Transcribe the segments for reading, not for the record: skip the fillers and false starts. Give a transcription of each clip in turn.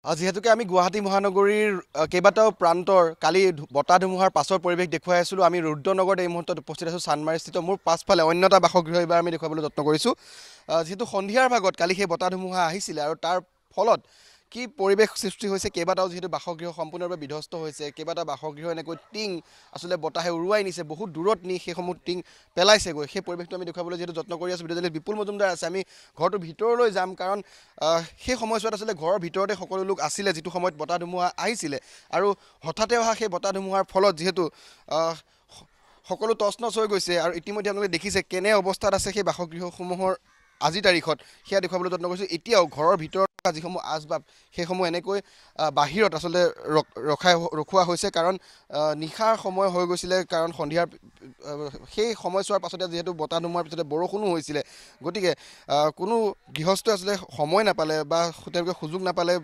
যিহেতুকে আমি গুৱাহাটী মহানগৰীৰ কেইবাটাও প্ৰান্তৰ কালি বতাহ ধুমুহাৰ পাছৰ পৰিৱেশ দেখুৱাই আছিলোঁ। আমি ৰুদ্ৰনগৰত এই মুহূৰ্তত উপস্থিত আছোঁ। চানমাৰীস্থিত মোৰ পাছফালে অন্য এটা বাসগৃহ এইবাৰ আমি দেখুৱাবলৈ যত্ন কৰিছোঁ। যিহেতু সন্ধিয়াৰ ভাগত কালি সেই বতাহ ধুমুহা আহিছিলে আৰু তাৰ ফলত কি পৰিৱেশ সৃষ্টি হৈছে, কেইবাটাও যিহেতু বাসগৃহ সম্পূৰ্ণৰূপে বিধ্বস্ত হৈছে। কেইবাটাও বাসগৃহ এনেকৈ টিং আচলতে বতাহে উৰুৱাই নিছে, বহুত দূৰত নি সেইসমূহ টিং পেলাইছেগৈ। সেই পৰিৱেশটো আমি দেখুৱাবলৈ যিহেতু যত্ন কৰি আছোঁ। ভিডিঅ' বিপুল মজুমদাৰ আছে, আমি ঘৰটোৰ ভিতৰলৈ যাম, কাৰণ সেই সময়ছোৱাত আচলতে ঘৰৰ ভিতৰতে সকলো লোক আছিলে যিটো সময়ত বতাহ ধুমুহা আহিছিলে। আৰু হঠাতে অহা সেই বতাহ ধুমুহাৰ ফলত যিহেতু সকলো তছনছ হৈ গৈছে আৰু ইতিমধ্যে আপোনালোকে দেখিছে কেনে অৱস্থাত আছে সেই বাসগৃহসমূহৰ আজিৰ তাৰিখত, সেয়া দেখুৱাবলৈ যত্ন কৰিছোঁ। এতিয়াও ঘৰৰ ভিতৰত থকা যিসমূহ আচবাব সেইসমূহ এনেকৈ বাহিৰত আচলতে ৰখোৱা হৈছে, কাৰণ নিশাৰ সময় হৈ গৈছিলে। কাৰণ সন্ধিয়াৰ সেই সময়ছোৱাৰ পাছতে যিহেতু বতাহ ধুমুহাৰ পিছতে বৰষুণো হৈছিলে, গতিকে কোনো গৃহস্থই আচলতে সময় নাপালে বা তেওঁলোকে সুযোগ নাপালে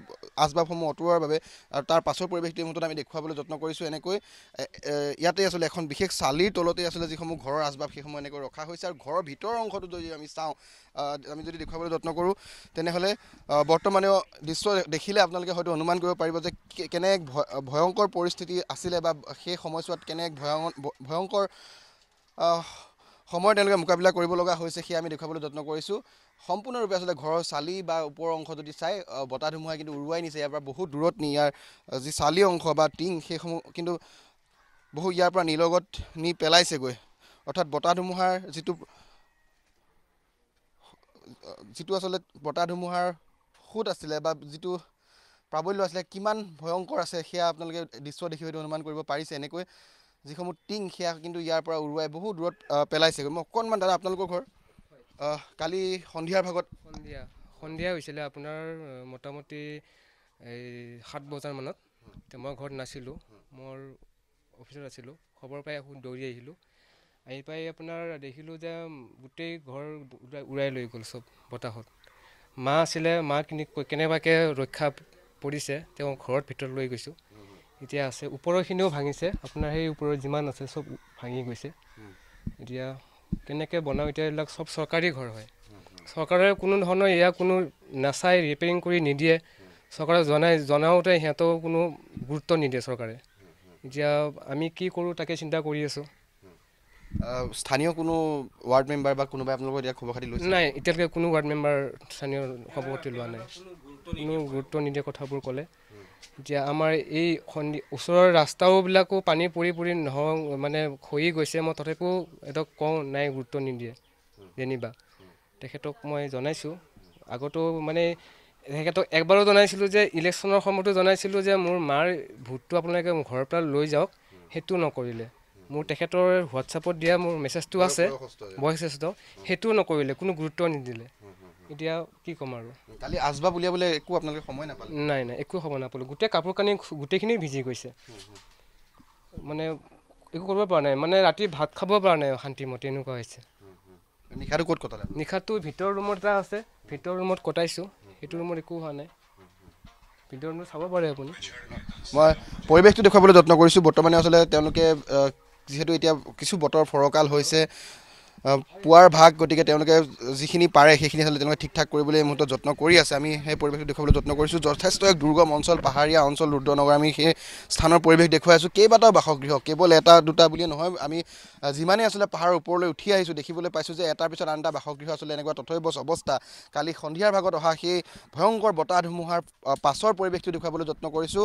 আচবাবসমূহ অঁতৰোৱাৰ বাবে। আৰু তাৰ পাছৰ পৰিৱেশটো এই মুহূৰ্তত আমি দেখুৱাবলৈ যত্ন কৰিছোঁ। এনেকৈ ইয়াতে আচলতে এখন বিশেষ চালিৰ তলতে আচলতে যিসমূহ ঘৰৰ আচবাব সেইসমূহ এনেকৈ ৰখা হৈছে। আৰু ঘৰৰ ভিতৰৰ অংশটো যদি আমি চাওঁ, আমি যদি দেখুৱাবলৈ যত্ন কৰোঁ, তেনেহ'লে বৰ্তমানেও দৃশ্য দেখিলে আপোনালোকে হয়তো অনুমান কৰিব পাৰিব যে কেনে এক ভয়ংকৰ পৰিস্থিতি আছিলে, বা সেই সময়ছোৱাত কেনে এক ভয়ংকৰ সময় তেওঁলোকে মোকাবিলা কৰিব লগা হৈছে, সেয়া আমি দেখুৱাবলৈ যত্ন কৰিছোঁ। সম্পূৰ্ণৰূপে আচলতে ঘৰৰ চালি বা ওপৰৰ অংশ যদি চাই, বতাহ ধুমুহাই কিন্তু উৰুৱাই নিছে ইয়াৰ পৰা বহুত দূৰত নি। ইয়াৰ যি চালি অংশ বা টিং সেইসমূহ কিন্তু বহু ইয়াৰ পৰা নিলগত নি পেলাইছেগৈ। অৰ্থাৎ বতাহ ধুমুহাৰ যিটো আচলতে বতাহ ধুমুহাৰ সোঁত আছিলে বা যিটো প্ৰাবল্য আছিলে কিমান ভয়ংকৰ আছে, সেয়া আপোনালোকে দৃশ্য দেখি হয়তো অনুমান কৰিব পাৰিছে। এনেকৈ যিসমূহ টিং সেয়া কিন্তু ইয়াৰ পৰা উৰুৱাই বহু দূৰত পেলাইছেগৈ। মই অকণমান দাদা আপোনালোকৰ ঘৰ কালি সন্ধিয়াৰ ভাগত সন্ধিয়া হৈছিলে আপোনাৰ মোটামুটি এই 7 বজাৰমানত। মই ঘৰত নাছিলোঁ, মোৰ অফিচত আছিলোঁ। খবৰ পাই দৌৰি আহিলোঁ। আহি পাই আপোনাৰ দেখিলোঁ যে গোটেই ঘৰ উৰাই লৈ গ'ল চব বতাহত। মা আছিলে, মা কেনেবাকৈ ৰক্ষা পৰিছে, তেওঁ ঘৰত ভিতৰত লৈ গৈছোঁ। এতিয়া আছে ওপৰৰখিনিও ভাঙিছে, আপোনাৰ সেই ওপৰৰ যিমান আছে চব ভাঙি গৈছে। এতিয়া কেনেকৈ বনাওঁ, এতিয়া এইবিলাক চব চৰকাৰী ঘৰ হয়। চৰকাৰে কোনো ধৰণৰ এয়া কোনো নাচাই, ৰিপেয়াৰিং কৰি নিদিয়ে। চৰকাৰক জনাওঁতে সিহঁতেও কোনো গুৰুত্ব নিদিয়ে চৰকাৰে। এতিয়া আমি কি কৰোঁ তাকে চিন্তা কৰি আছোঁ। স্থানীয় কোনো ৱাৰ্ড মেম্বাৰ বা কোনোবাই আপোনালোকৰ এতিয়া খবৰ খাতি লৈছে? নাই, এতিয়ালৈকে কোনো ৱাৰ্ড মেম্বাৰ স্থানীয় খবৰ খাতি লোৱা নাই, কোনো গুৰুত্ব নিদিয়ে কথাবোৰ ক'লে। এতিয়া আমাৰ এই ওচৰৰ ৰাস্তাওবিলাকো পানী পৰি মানে খহি গৈছে। মই তথাপিও সিহঁতক কওঁ, নাই, গুৰুত্ব নিদিয়ে যেনিবা। তেখেতক মই জনাইছোঁ আগতো, মানে তেখেতক একবাৰো জনাইছিলোঁ যে ইলেকশ্যনৰ সময়তো জনাইছিলোঁ যে মোৰ মাৰ ভোটটো আপোনালোকে ঘৰৰ পৰা লৈ যাওক, সেইটো নকৰিলে। মোৰ তেখেতৰ হোৱাটছআপত দিয়া মোৰ মেছেজটো আছে, ভইচ মেছেজটো, সেইটোও নকৰিলে, কোনো গুৰুত্ব নিদিলে। এতিয়া কি ক'ম আৰু। কালি আচবাব উলিয়াবলৈ একো আপোনালোকে সময় নাপালে? নাই, একো সময় নাপালোঁ। গোটেই কাপোৰ কানি গোটেইখিনি ভিজি গৈছে, মানে একো কৰিব পৰা নাই। মানে ৰাতি ভাত খাব পৰা নাই শান্তিমতে, এনেকুৱা হৈছে। নিশাটো ক'ত কটালে? নিশাটো ভিতৰৰ ৰুমত এটা আছে, ভিতৰৰ ৰুমত কটাইছোঁ। সেইটো ৰুমত একো হোৱা নাই, ভিতৰৰ ৰুমত চাব পাৰে আপুনি। মই পৰিৱেশটো দেখুৱাবলৈ যত্ন কৰিছোঁ। বৰ্তমানে আচলতে তেওঁলোকে যিহেতু এতিয়া কিছু বতৰ ফৰকাল হৈছে, পুৱাৰ ভাগ, গতিকে তেওঁলোকে যিখিনি পাৰে সেইখিনি আচলতে তেওঁলোকে ঠিক ঠাক কৰিবলৈ এই মুহূৰ্তত যত্ন কৰি আছে। আমি সেই পৰিৱেশটো দেখুৱাবলৈ যত্ন কৰিছোঁ। যথেষ্ট এক দুৰ্গম অঞ্চল, পাহাৰীয়া অঞ্চল ৰুদ্ৰনগৰ। আমি সেই স্থানৰ পৰিৱেশ দেখুৱাই আছোঁ। কেইবাটাও বাসগৃহ, কেৱল এটা দুটা বুলিয়ে নহয়, আমি যিমানেই আচলতে পাহাৰৰ ওপৰলৈ উঠি আহিছোঁ দেখিবলৈ পাইছোঁ যে এটাৰ পিছত আন এটা বাসগৃহ আচলতে এনেকুৱা তথৈবচ অৱস্থা। কালি সন্ধিয়াৰ ভাগত অহা সেই ভয়ংকৰ বতাহ ধুমুহাৰ পাছৰ পৰিৱেশটো দেখুৱাবলৈ যত্ন কৰিছোঁ।